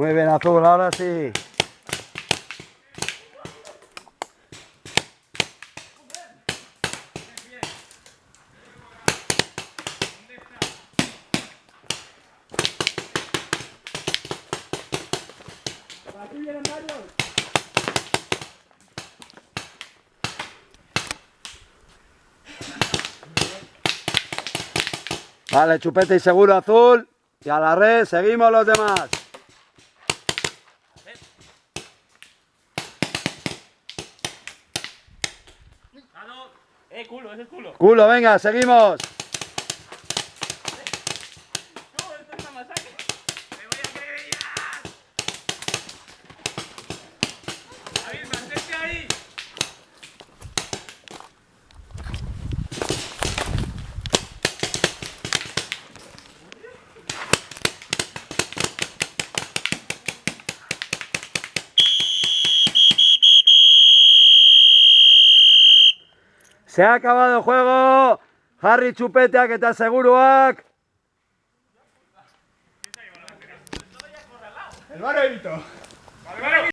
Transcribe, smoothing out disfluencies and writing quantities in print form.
Muy bien, Azul, ahora sí. Vale, Chupete y seguro, Azul. Y a la red, seguimos los demás. Culo, ese es culo. Culo, venga, seguimos. No, esto es una masacre. Me voy a creer ya. David, mantente ahí. Se ha acabado el juego. Harry Chupete, que te aseguruak. El barrito.